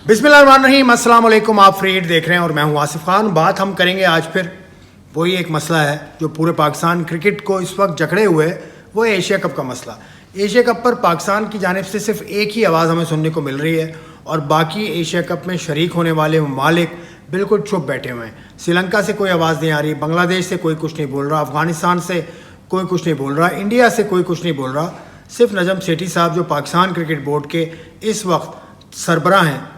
बिस्मिल्लाहिर्रहमानिर्रहीम, अस्सलाम वालेकुम। आप फ्रीड देख रहे हैं और मैं हूं आसिफ खान। बात हम करेंगे आज फिर वही एक मसला है जो पूरे पाकिस्तान क्रिकेट को इस वक्त जकड़े हुए है, वो है एशिया कप का मसला। एशिया कप पर पाकिस्तान की जानिब से सिर्फ एक ही आवाज़ हमें सुनने को मिल रही है और बाकी एशिया कप में शरीक होने वाले ममालिक बिल्कुल चुप बैठे हुए हैं। श्रीलंका से कोई आवाज़ नहीं आ रही, बांग्लादेश से कोई कुछ नहीं बोल रहा, अफगानिस्तान से कोई कुछ नहीं बोल रहा, इंडिया से कोई कुछ नहीं बोल रहा। सिर्फ नजम सेठी साहब जो पाकिस्तान क्रिकेट बोर्ड के इस वक्त सरबराह हैं,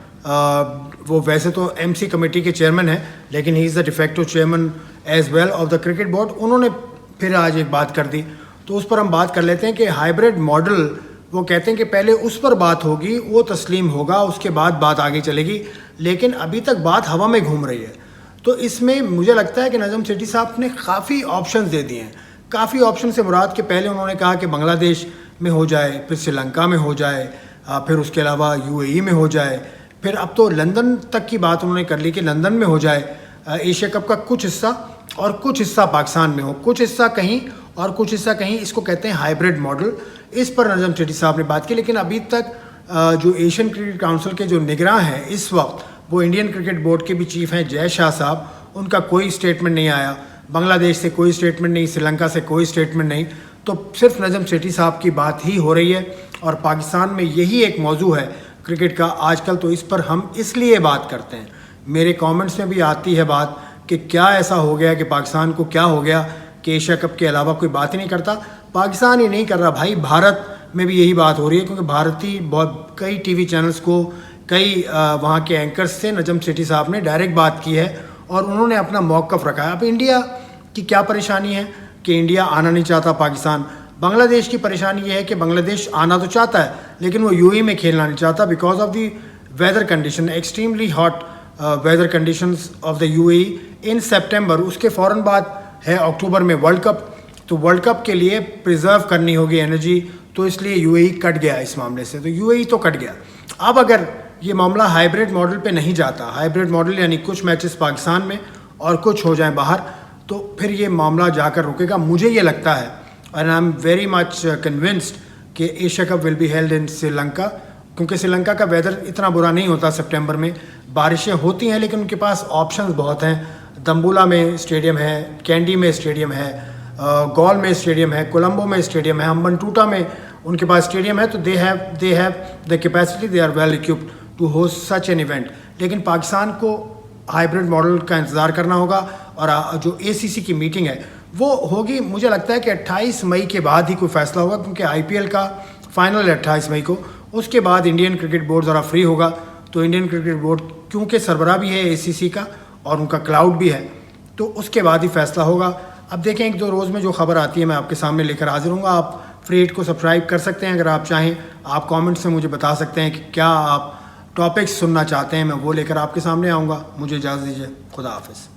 वो वैसे तो एमसी कमेटी के चेयरमैन हैं लेकिन he is the defective chairman as well of the cricket board. उन्होंने फिर आज एक बात कर दी, तो उस पर हम बात कर लेते हैं कि हाइब्रिड मॉडल, वो कहते हैं कि पहले उस पर बात होगी, वो तस्लीम होगा, उसके बाद बात आगे चलेगी, लेकिन अभी तक बात हवा में घूम रही है। तो इसमें मुझे लगता है कि नजम सेठी साहब ने काफ़ी ऑप्शंस दे दिए हैं। काफ़ी ऑप्शन से मुराद के पहले उन्होंने कहा कि बांग्लादेश में हो जाए, फिर श्रीलंका में हो जाए, फिर उसके अलावा यूएई में हो जाए, फिर अब तो लंदन तक की बात उन्होंने कर ली कि लंदन में हो जाए एशिया कप का कुछ हिस्सा, और कुछ हिस्सा पाकिस्तान में हो, कुछ हिस्सा कहीं और कुछ हिस्सा कहीं। इसको कहते हैं हाइब्रिड मॉडल। इस पर नजम सेठी साहब ने बात की, लेकिन अभी तक जो एशियन क्रिकेट काउंसिल के जो निगरान हैं इस वक्त, वो इंडियन क्रिकेट बोर्ड के भी चीफ हैं जय शाह साहब, उनका कोई स्टेटमेंट नहीं आया। बांग्लादेश से कोई स्टेटमेंट नहीं, श्रीलंका से कोई स्टेटमेंट नहीं, तो सिर्फ नजम सेठी साहब की बात ही हो रही है। और पाकिस्तान में यही एक मौजू है क्रिकेट का आजकल, तो इस पर हम इसलिए बात करते हैं। मेरे कमेंट्स में भी आती है बात कि क्या ऐसा हो गया कि पाकिस्तान को क्या हो गया कि एशिया कप के अलावा कोई बात ही नहीं करता। पाकिस्तान ही नहीं कर रहा भाई, भारत में भी यही बात हो रही है, क्योंकि भारतीय बहुत कई टीवी चैनल्स को, कई वहाँ के एंकर्स से नजम सेठी साहब ने डायरेक्ट बात की है और उन्होंने अपना मौक़िफ़ रखा है। अब इंडिया की क्या परेशानी है कि इंडिया आना नहीं चाहता पाकिस्तान। बांग्लादेश की परेशानी ये है कि बांग्लादेश आना तो चाहता है लेकिन वो यूएई में खेलना नहीं चाहता because of the weather condition, extremely hot weather conditions of the UAE in सितंबर। उसके फ़ौरन बाद है अक्टूबर में वर्ल्ड कप, तो वर्ल्ड कप के लिए प्रिजर्व करनी होगी एनर्जी, तो इसलिए यूएई कट गया इस मामले से। तो यूएई तो कट गया। अब अगर ये मामला हाइब्रिड मॉडल पे नहीं जाता, हाइब्रिड मॉडल यानी कुछ मैचेस पाकिस्तान में और कुछ हो जाएं बाहर, तो फिर ये मामला जाकर रुकेगा। मुझे ये लगता है और I am very much convinced कि Asia cup will be held in Sri Lanka, क्योंकि श्रीलंका का वेदर इतना बुरा नहीं होता सितंबर में। बारिशें होती हैं लेकिन उनके पास ऑप्शंस बहुत हैं। दम्बुला में स्टेडियम है, कैंडी में स्टेडियम है, गॉल में स्टेडियम है, कोलंबो में स्टेडियम है, हम्बनटूटा में उनके पास स्टेडियम है। तो they have the capacity, they are well equipped to host such an event. लेकिन पाकिस्तान को हाइब्रिड मॉडल का इंतज़ार करना होगा और जो एसीसी की मीटिंग है वो होगी, मुझे लगता है कि 28 मई के बाद ही कोई फ़ैसला होगा, क्योंकि आईपीएल का फाइनल है 28 मई को। उसके बाद इंडियन क्रिकेट बोर्ड ज़रा फ्री होगा, तो इंडियन क्रिकेट बोर्ड क्योंकि सरबराह भी है एसीसी का और उनका क्लाउड भी है, तो उसके बाद ही फ़ैसला होगा। अब देखें, 1-2 रोज़ में जो खबर आती है मैं आपके सामने लेकर हाजिर हूँगा। आप फ्री हिट को सब्सक्राइब कर सकते हैं अगर आप चाहें। आप कमेंट से मुझे बता सकते हैं कि क्या आप टॉपिक्स सुनना चाहते हैं, मैं वो लेकर आपके सामने आऊँगा। मुझे इजाज़त दीजिए, खुदा हाफिज़।